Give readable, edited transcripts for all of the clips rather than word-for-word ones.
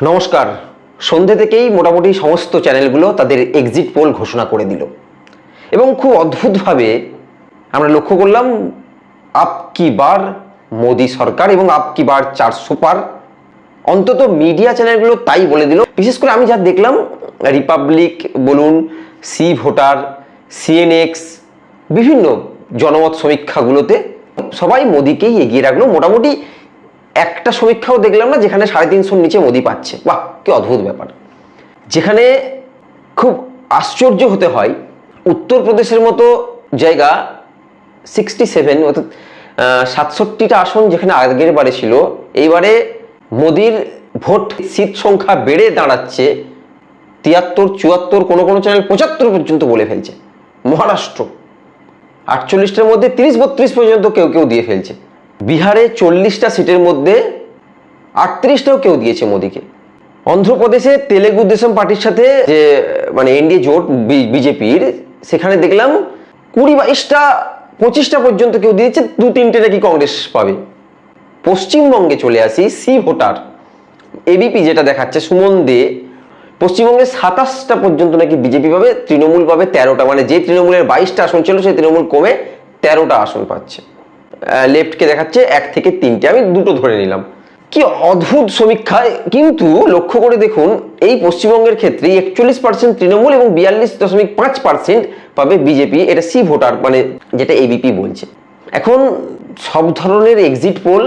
নমস্কার। সন্ধ্যে থেকেই মোটামুটি সমস্ত চ্যানেলগুলো তাদের এক্সিট পোল ঘোষণা করে দিল এবং খুব অদ্ভুতভাবে আমরা লক্ষ্য করলাম আপ কি বার মোদি সরকার এবং আপ কি বার 400 পার। অন্তত মিডিয়া চ্যানেলগুলো তাই বলে দিল। বিশেষ করে আমি যা দেখলাম, রিপাবলিক বলুন, সি ভোটার, সিএনএক্স, বিভিন্ন জনমত সমীক্ষাগুলোতে সবাই মোদিকেই এগিয়ে রাখলো। মোটামুটি একটা সমীক্ষাও দেখলাম না যেখানে 350-র নিচে মোদি পাচ্ছে। বাহ, কি অদ্ভুত ব্যাপার। যেখানে খুব আশ্চর্য হতে হয়, উত্তরপ্রদেশের মতো জায়গা 67 অর্থাৎ 67টা আসন যেখানে আগের বারে ছিল, এইবারে মোদির ভোট সিট সংখ্যা বেড়ে দাঁড়াচ্ছে 73, 74, কোনো চ্যানেল 75 পর্যন্ত বলে ফেলছে। মহারাষ্ট্র 48টার মধ্যে 30-32 পর্যন্ত কেউ দিয়ে ফেলছে। বিহারে 40টা সিটের মধ্যে 38টাও কেউ দিয়েছে মোদিকে। অন্ধ্রপ্রদেশে তেলেগু দেশম পার্টির সাথে যে এনডিএ জোট বিজেপির, সেখানে দেখলাম 20-22টা 25টা পর্যন্ত কেউ দিয়েছে, 2-3টে নাকি কংগ্রেস পাবে। পশ্চিমবঙ্গে চলে আসি, সি ভোটার এবিপি যেটা দেখাচ্ছে, সুমন দে, পশ্চিমবঙ্গে 27টা পর্যন্ত নাকি বিজেপি পাবে, তৃণমূল পাবে 13টা। যে তৃণমূলের 22টা আসন ছিল সেই তৃণমূল কমে 13টা আসন পাচ্ছে। লেফটকে দেখাচ্ছে 1 থেকে 3টে, আমি দুটো ধরে নিলাম। কি অদ্ভুত সমীক্ষায়। কিন্তু লক্ষ্য করে দেখুন, এই পশ্চিমবঙ্গের ক্ষেত্রে 41% তৃণমূল এবং 42.5% পাবে বিজেপি। এটা সি ভোটার যেটা এবিপি বলছে। এখন সব ধরনের এক্সিট পোল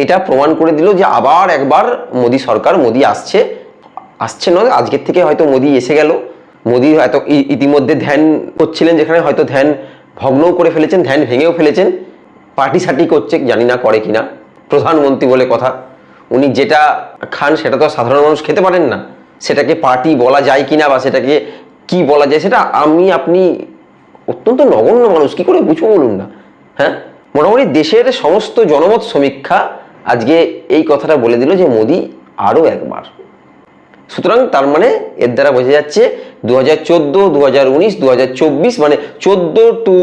এটা প্রমাণ করে দিল যে আবার একবার মোদি সরকার, মোদি আসছে নয়, আজকের থেকে হয়তো মোদি এসে গেল। মোদি হয়তো ইতিমধ্যে ধ্যান করছিলেন, যেখানে হয়তো ধ্যান ভগ্নও করে ফেলেছেন, ধ্যান ভেঙেও ফেলেছেন। পার্টি সার্টি করছে, জানি না করে কিনা। প্রধানমন্ত্রী বলে কথা, উনি যেটা খান সেটা তো সাধারণ মানুষ খেতে পারেন না। সেটাকে পার্টি বলা যায় কিনা বা সেটাকে কি বলা যায়, সেটা আপনি অত্যন্ত নগণ্য মানুষ কি করে বুঝবো বলুন না। হ্যাঁ, মোটামুটি দেশের সমস্ত জনমত সমীক্ষা আজকে এই কথাটা বলে দিল যে মোদি আরো একবার। সুতরাং তার এর দ্বারা বোঝা যাচ্ছে 2014, 2019, 2024 14 to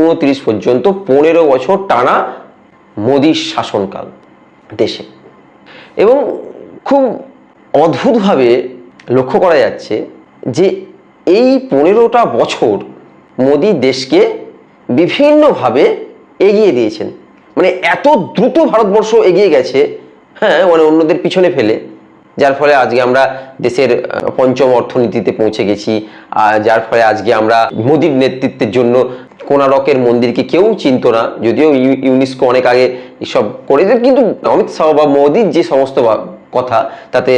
29 পর্যন্ত 15 বছর টানা মোদির শাসনকাল দেশে। এবং খুব অদ্ভুতভাবে লক্ষ্য করা যাচ্ছে যে এই 15টা বছর মোদি দেশকে বিভিন্নভাবে এগিয়ে দিয়েছেন। এত দ্রুত ভারতবর্ষ এগিয়ে গেছে, হ্যাঁ, অন্যদের পিছনে ফেলে, যার ফলে আজকে আমরা দেশের 5ম অর্থনীতিতে পৌঁছে গেছি। যার ফলে আজকে আমরা মোদির নেতৃত্বের জন্য কোনারকের মন্দিরকে কেউ চিনত না, যদিও ইউনেস্কো অনেক আগে এসব করেছে, কিন্তু অমিত শাহ বা মোদির যে সমস্ত কথা, তাতে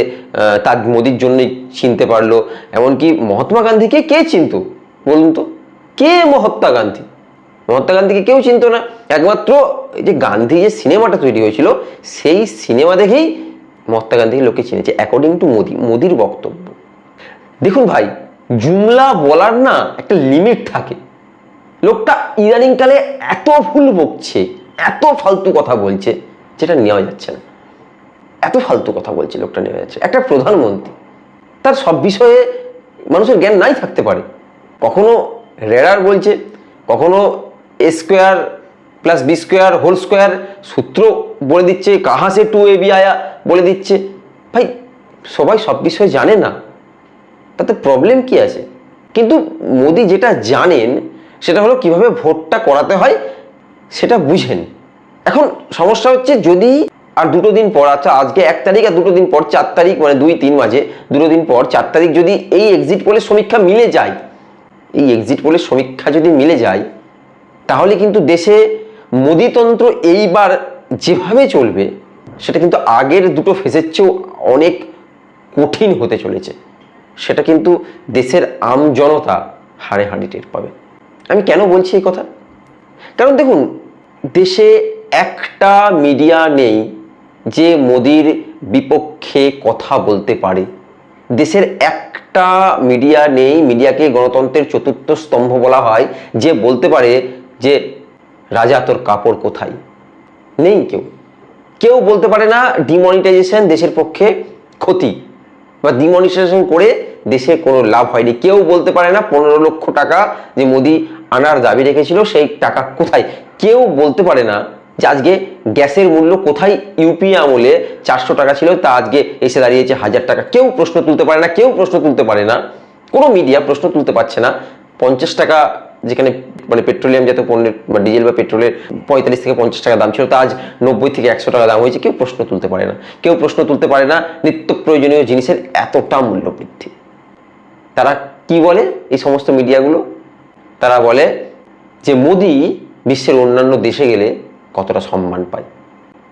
তার মোদির জন্যই চিনতে পারলো। এমনকি মহাত্মা গান্ধীকে কে চিনত বলুন তো? কে মহাত্মা গান্ধীকে কেউ চিনত না। একমাত্র এই যে গান্ধী যে সিনেমাটা তৈরি হয়েছিল, সেই সিনেমা দেখেই মহাত্মা গান্ধীকে লোকে চিনেছে, অ্যাকর্ডিং টু মোদির বক্তব্য। দেখুন ভাই, জুমলা বলার না একটা লিমিট থাকে। লোকটা ইদানিং কালে এত ভুল বকছে, এত ফালতু কথা বলছে, যেটা নেওয়া যাচ্ছে না। এত ফালতু কথা বলছে, লোকটা নেওয়া যাচ্ছে। একটা প্রধানমন্ত্রী, তার সব বিষয়ে মানুষের জ্ঞান নাই থাকতে পারে। কখনো রেডার বলছে, কখনো A² + B² সূত্র বলে দিচ্ছে, কাহা সে 2AB আয়া বলে দিচ্ছে। ভাই, সবাই সব বিষয়ে জানে না, তাতে প্রবলেম কি আছে? কিন্তু মোদি যেটা জানেন সেটা হলো কিভাবে ভোটটা করাতে হয়, সেটা বুঝেন। এখন সমস্যা হচ্ছে, যদি আর 2 দিন পর, আচ্ছা আজকে 1 তারিখ আর 2 দিন পর 4 তারিখ, 2-3 মাঝে 2 দিন পর 4 তারিখ যদি এই এক্সিট পোলের সমীক্ষা মিলে যায়, তাহলে কিন্তু দেশে মোদিতন্ত্র এইবার যেভাবে চলবে, সেটা কিন্তু আগের দুটো ফেজের চেয়েও অনেক কঠিন হতে চলেছে। সেটা কিন্তু দেশের আম জনতা হাড়ে হাড়ি টের পাবে। আমি কেন বলছি এই কথা? কারণ দেখুন, দেশে একটা মিডিয়া নেই যে মোদির বিপক্ষে কথা বলতে পারে। দেশের একটা মিডিয়া নেই, মিডিয়াকে গণতন্ত্রের 4র্থ স্তম্ভ বলা হয়, যে বলতে পারে যে রাজা তোর কাপড় কোথায়। নেই কেউ বলতে পারে না ডিমনিটাইজেশন দেশের পক্ষে ক্ষতি, বা ডিমনিটাইজেশন করে দেশে কোনো লাভ হয়নি। কেউ বলতে পারে না 15 লক্ষ টাকা যে মোদি আনার দাবি রেখেছিল সেই টাকা কোথায়। কেউ বলতে পারে না যে আজকে গ্যাসের মূল্য কোথায় ইউপি আমলে 400 টাকা ছিল তা আজকে এসে দাঁড়িয়েছে 1000 টাকা। কেউ প্রশ্ন তুলতে পারে না, কেউ প্রশ্ন তুলতে পারে না, কোনো মিডিয়া প্রশ্ন তুলতে পারছে না। 50 টাকা যেখানে মানে পেট্রোলিয়াম জাতীয় পণ্যের বা ডিজেল বা পেট্রোলের 45 থেকে 50 টাকা দাম ছিল, তা আজ 90 থেকে 100 টাকা দাম হয়েছে। কেউ প্রশ্ন তুলতে পারে না, কেউ প্রশ্ন তুলতে পারে না নিত্য প্রয়োজনীয় জিনিসের এতটা মূল্য বৃদ্ধি। তারা কি বলে এই সমস্ত মিডিয়াগুলো? তারা বলে যে মোদি বিশ্বের অন্যান্য দেশে গেলে কতটা সম্মান পায়।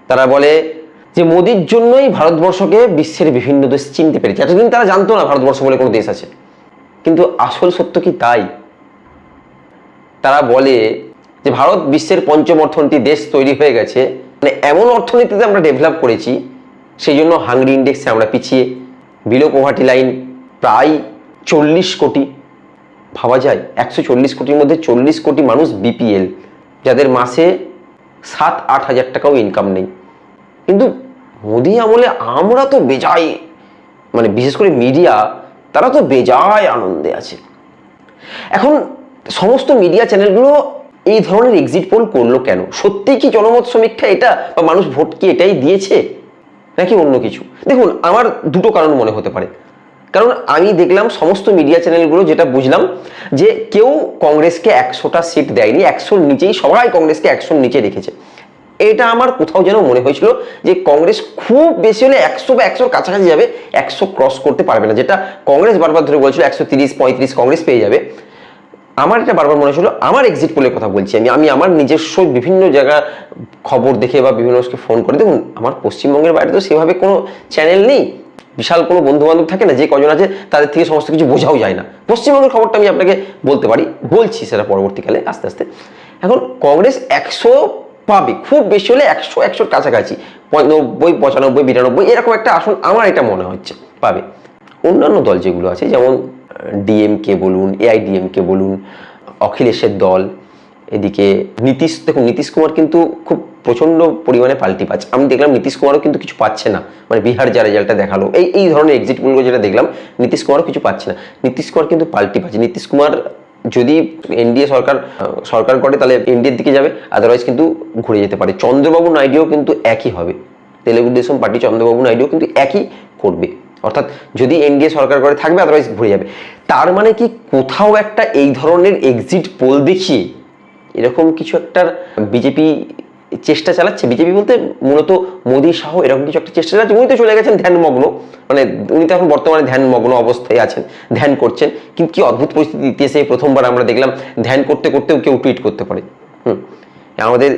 তারা বলে যে মোদির জন্যই ভারতবর্ষকে বিশ্বের বিভিন্ন দেশ চিনতে পেরেছে। এতদিন তারা জানতো না ভারতবর্ষ বলে কোনো দেশ আছে, কিন্তু আসল সত্য কি তাই? তারা বলে যে ভারত বিশ্বের পঞ্চম অর্থনীতি দেশ তৈরি হয়ে গেছে, মানে এমন অর্থনীতিতে আমরা ডেভেলপ করেছি, সেই জন্য হাংরি ইন্ডেক্সে আমরা পিছিয়ে। বিলো পভার্টি লাইন প্রায় 40 কোটি। ভাবা যায় 140 কোটির মধ্যে 40 কোটি মানুষ বিপিএল, যাদের মাসে 7-8 হাজার টাকাও ইনকাম নেই। কিন্তু মোদি আমলে আমরা তো বেজায়, মানে বিশেষ করে মিডিয়া, তারা তো বেজায় আনন্দে আছে। এখন সমস্ত মিডিয়া চ্যানেলগুলো এই ধরনের এক্সিট পোল করলো কেন? সত্যি কি জনমত সমীক্ষা এটা, বা মানুষ ভোট কি এটাই দিয়েছে, নাকি অন্য কিছু? দেখুন, আমার দুটো কারণ মনে হতে পারে। কারণ আমি দেখলাম সমস্ত মিডিয়া চ্যানেলগুলো, যেটা বুঝলাম যে কেউ কংগ্রেসকে 100টা সিট দেয়নি, 100-র নিচেই সবাই কংগ্রেসকে 100-র নিচে রেখেছে। এটা আমার কোথাও যেন মনে হয়েছিল যে কংগ্রেস খুব বেশি হলে 100 বা 100-র কাছাকাছি যাবে, 100 ক্রস করতে পারবে না, যেটা কংগ্রেস বারবার ধরে বলছিল 130-35 কংগ্রেস পেয়ে যাবে। আমার এটা বারবার মনে হয়েছিল, আমার এক্সিট পোলের কথা বলছি আমি আমার নিজস্ব বিভিন্ন জায়গা খবর দেখে বা বিভিন্ন মানুষকে ফোন করে। দেখুন, আমার পশ্চিমবঙ্গের বাইরে তো সেভাবে কোনো চ্যানেল নেই, বিশাল কোনো বন্ধু বান্ধব থাকে না, যে কজন আছে তাদের থেকে সমস্ত কিছু বোঝাও যায় না। পশ্চিমবঙ্গের খবরটা আমি আপনাকে বলতে পারি, বলছি সেটা পরবর্তীকালে আস্তে আস্তে। এখন কংগ্রেস 100 পাবে, খুব বেশি হলে 100-100-র কাছাকাছি, 90-95-92 এরকম একটা আসন আমার এটা মনে হচ্ছে পাবে। অন্যান্য দল যেগুলো আছে, যেমন ডিএমকে বলুন, এআইডিএমকে বলুন, অখিলেশের দল, এদিকে নীতিশ, দেখুন নীতিশ কুমার কিন্তু খুব প্রচণ্ড পরিমাণে পাল্টি পাচ্ছে। আমি দেখলাম নীতিশ কুমারও কিন্তু কিছু পাচ্ছে না, মানে বিহার যা রেজাল্টটা দেখালো, এই ধরনের এক্সিট পোলগুলো যেটা দেখলাম, নীতিশ কুমারও কিছু পাচ্ছে না। নীতিশ কুমার কিন্তু পাল্টি পাচ্ছে। নীতিশ কুমার যদি এনডিএ সরকার করে তাহলে এনডিএর দিকে যাবে, আদারওয়াইজ কিন্তু ঘুরে যেতে পারে। চন্দ্রবাবু নাইডুও কিন্তু একই হবে, তেলেগু দেশম পার্টি চন্দ্রবাবু নাইডুও কিন্তু একই করবে, অর্থাৎ যদি এনডিএ সরকার করে থাকবে, আদারওয়াইজ ঘুরে যাবে। তার মানে কি কোথাও একটা এই ধরনের এক্সিট পোল দেখিয়ে এরকম কিছু একটা বিজেপি চেষ্টা চালাচ্ছে। বিজেপি বলতে মূলত মোদী শাহ এরকম কিছু একটা চেষ্টা চালাচ্ছে। উনি তো চলে গেছেন ধ্যানমগ্ন, মানে উনি তো এখন বর্তমানে ধ্যানমগ্ন অবস্থায় আছেন, ধ্যান করছেন। কিন্তু কি অদ্ভুত পরিস্থিতি ইতিহাসে প্রথমবার আমরা দেখলাম ধ্যান করতে করতেও কেউ টুইট করতে পারে। আমাদের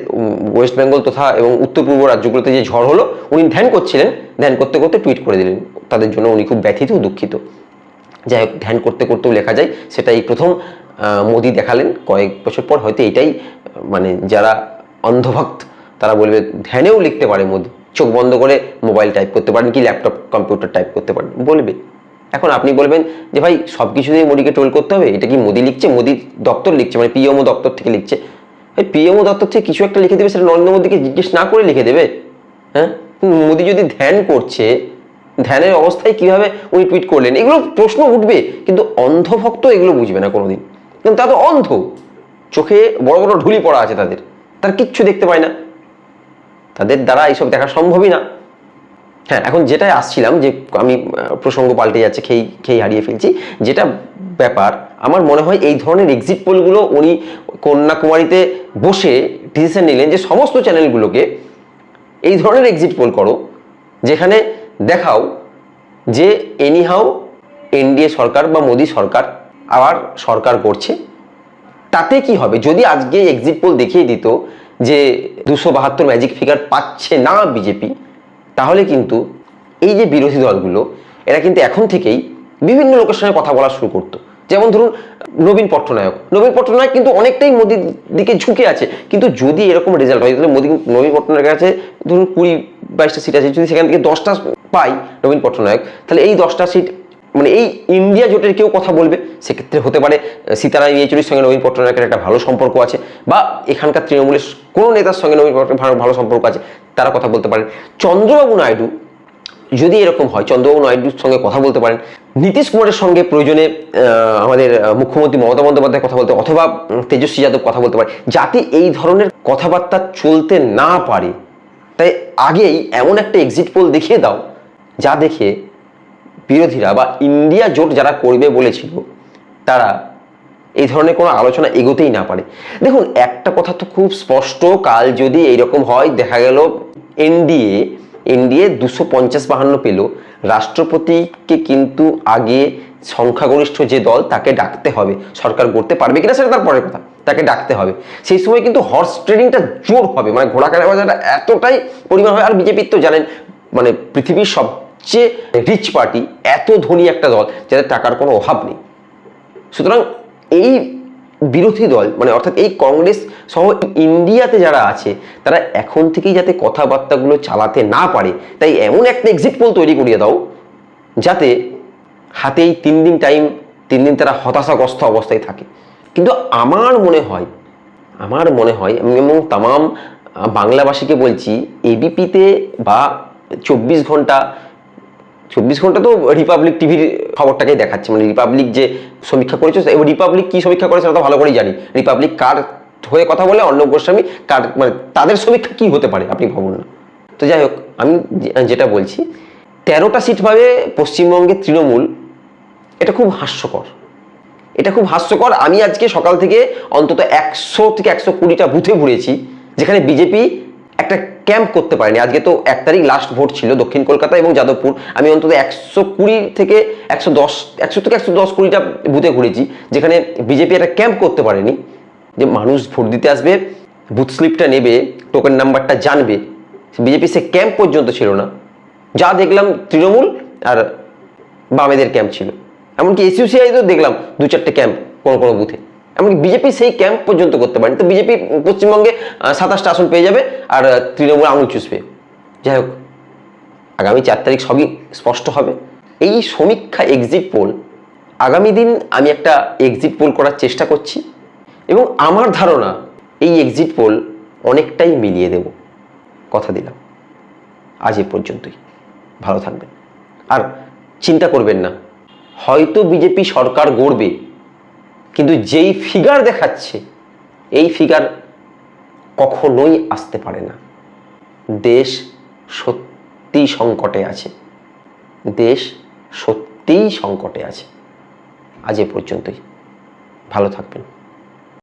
ওয়েস্ট বেঙ্গল তথা এবং উত্তর পূর্ব রাজ্যগুলোতে যে ঝড় হলো, উনি ধ্যান করছিলেন, ধ্যান করতে করতে টুইট করে দিলেন। তাদের জন্য উনি খুব ব্যথিত ও দুঃখিত। যাই হোক, ধ্যান করতে করতেও লেখা যায়, সেটা এই প্রথম মোদি দেখালেন। কয়েক বছর পর হয়তো এটাই, মানে যারা অন্ধভক্ত তারা বলবে ধ্যানেও লিখতে পারে মোদি, চোখ বন্ধ করে মোবাইল টাইপ করতে পারেন কি ল্যাপটপ কম্পিউটার টাইপ করতে পারেন, বলবে। এখন আপনি বলবেন যে ভাই সব কিছু দিয়ে মোদিকে ট্রোল করতে হবে, এটা কি মোদি লিখছে, মোদি দপ্তর লিখছে, মানে পিএমও দপ্তর থেকে লিখছে। ভাই পিএমও দপ্তর থেকে কিছু একটা লিখে দেবে, সেটা নরেন্দ্র মোদীকে জিজ্ঞেস না করে লিখে দেবে? হ্যাঁ, মোদি যদি ধ্যান করছে, ধ্যানের অবস্থায় কিভাবে উনি টুইট করলেন, এগুলো প্রশ্ন উঠবে। কিন্তু অন্ধভক্ত এগুলো বুঝবে না কোনোদিন, কিন্তু তা তো অন্ধ, চোখে বড় বড় ঢুলি পড়া আছে তাদের, তার কিচ্ছু দেখতে পায় না, তাদের দ্বারা এইসব দেখা সম্ভবই না। হ্যাঁ, এখন যেটাই আসছিলাম, যে আমি প্রসঙ্গ পাল্টে যাচ্ছে, খেই হারিয়ে ফেলছি, যেটা ব্যাপার আমার মনে হয় এই ধরনের এক্সিট পোলগুলো উনি কন্যাকুমারীতে বসে ডিসিশন নিলেন যে সমস্ত চ্যানেলগুলোকে এই ধরনের এক্সিট পোল করো, যেখানে দেখাও যে এনিহাও এনডিএ সরকার বা মোদি সরকার আবার সরকার করছে। তাতে কি হবে যদি আজকে এক্সিট পোল দেখিয়ে দিত যে 272 ম্যাজিক ফিগার পাচ্ছে না বিজেপি, তাহলে কিন্তু এই যে বিরোধী দলগুলো, এরা কিন্তু এখন থেকেই বিভিন্ন লোকের সঙ্গে কথা বলা শুরু করতো। যেমন ধরুন নবীন পট্টনায়ক কিন্তু অনেকটাই মোদির দিকে ঝুঁকে আছে। কিন্তু যদি এরকম রেজাল্ট হয়, তাহলে নবীন পট্টনায়কের কাছে ধরুন 20-22টা সিট আছে, যদি সেখান থেকে 10টা পাই নবীন পট্টনায়ক, তাহলে এই 10টা সিট মানে এই ইন্ডিয়া জোটের কেউ কথা বলবে। সেক্ষেত্রে হতে পারে সীতারাম ইয়েচুরির সঙ্গে নবীন পট্টনায়কের একটা ভালো সম্পর্ক আছে, বা এখানকার তৃণমূলের কোনো নেতার সঙ্গে নবীন পট্টনায়কের ভালো সম্পর্ক আছে, তারা কথা বলতে পারেন। চন্দ্রবাবু নাইডু যদি এরকম হয় চন্দ্রবাবু নাইডুর সঙ্গে কথা বলতে পারেন, নীতিশ কুমারের সঙ্গে প্রয়োজনে আমাদের মুখ্যমন্ত্রী মমতা বন্দ্যোপাধ্যায় কথা বলতে, অথবা তেজস্বী যাদব কথা বলতে পারে, যাতে এই ধরনের কথাবার্তা চলতে না পারে। তাই আগেই এমন একটা এক্সিট পোল দেখিয়ে দাও যা দেখে বিরোধীরা বা ইন্ডিয়া জোট যারা করবে বলেছিল তারা এই ধরনের কোনো আলোচনা এগোতেই না পারে। দেখুন, একটা কথা তো খুব স্পষ্ট, কাল যদি এইরকম হয়, দেখা গেল এনডিএ 250-52 পেল, রাষ্ট্রপতিকে কিন্তু আগে সংখ্যাগরিষ্ঠ যে দল তাকে ডাকতে হবে। সরকার গড়তে পারবে কিনা সেটা তার পরের কথা, তাকে ডাকতে হবে। সেই সময় কিন্তু হর্স ট্রেডিংটা জোর হবে, মানে ঘোড়া কেনা বাজারটা এতটাই পরিমাণ হবে। আর বিজেপির তো জানেন, মানে পৃথিবীর সবচেয়ে রিচ পার্টি, এত ধনী একটা দল যাদের টাকার কোনো অভাব নেই। সুতরাং এই বিরোধী দল, মানে অর্থাৎ এই কংগ্রেস সহ ইন্ডিয়াতে যারা আছে, তারা এখন থেকেই যাতে কথাবার্তাগুলো চালাতে না পারে, তাই এমন একটা এক্সিট পোল তৈরি করিয়ে দাও যাতে হাতেই 3 দিন টাইম, 3 দিন তারা হতাশাগ্রস্ত অবস্থায় থাকে। কিন্তু আমার মনে হয় আমি এবং তামাম বাংলাভাষীকে বলছি, এবিপিতে বা 24 ঘন্টা তো রিপাবলিক টিভির খবরটাকেই দেখাচ্ছে, মানে রিপাবলিক যে সমীক্ষা করেছে, এবং রিপাবলিক কি সমীক্ষা করেছে সেটা তো ভালো করেই জানি। রিপাবলিক কার হয়ে কথা বলে, অর্ণব গোস্বামী কার, মানে তাদের সমীক্ষা কি হতে পারে আপনি ভাবুন না। তো যাই হোক, আমি যেটা বলছি, 13টা সিট পাবে পশ্চিমবঙ্গে তৃণমূল। এটা খুব হাস্যকর। আমি আজকে সকাল থেকে অন্তত 100 থেকে 120টা বুথে ঘুরেছি যেখানে বিজেপি একটা ক্যাম্প করতে পারেনি। আজকে তো 1 তারিখ লাস্ট ভোট ছিল দক্ষিণ কলকাতা এবং যাদবপুর। আমি অন্তত 120 থেকে 110-20টা বুথে ঘুরেছি যেখানে বিজেপি একটা ক্যাম্প করতে পারেনি, যে মানুষ ভোট দিতে আসবে, বুথ স্লিপটা নেবে, টোকেন নাম্বারটা জানবে। বিজেপি সে ক্যাম্প পর্যন্ত ছিল না। যা দেখলাম তৃণমূল আর বামেদের ক্যাম্প ছিল। এমনকি এসইউসিআই তো দেখলাম 2-4টে ক্যাম্প কোনো বুথে। এমনকি বিজেপি সেই ক্যাম্প পর্যন্ত করতে পারেনি। তো বিজেপি পশ্চিমবঙ্গে 27টা আসন পেয়ে যাবে আর তৃণমূল আঙুল চুষবে। যাই হোক, আগামী 4 তারিখ সবই স্পষ্ট হবে। এই সমীক্ষা এক্সিট পোল, আগামী দিন আমি একটা এক্সিট পোল করার চেষ্টা করছি এবং আমার ধারণা এই এক্সিট পোল অনেকটাই মিলিয়ে দেব, কথা দিলাম। আজ এ পর্যন্তই, ভালো থাকবেন। আর চিন্তা করবেন না, হয়তো বিজেপি সরকার গড়বে, কিন্তু যেই ফিগার দেখাচ্ছে এই ফিগার কখনোই আসতে পারে না। দেশ সত্যিই সংকটে আছে। আজ এ পর্যন্তই, ভালো থাকবেন।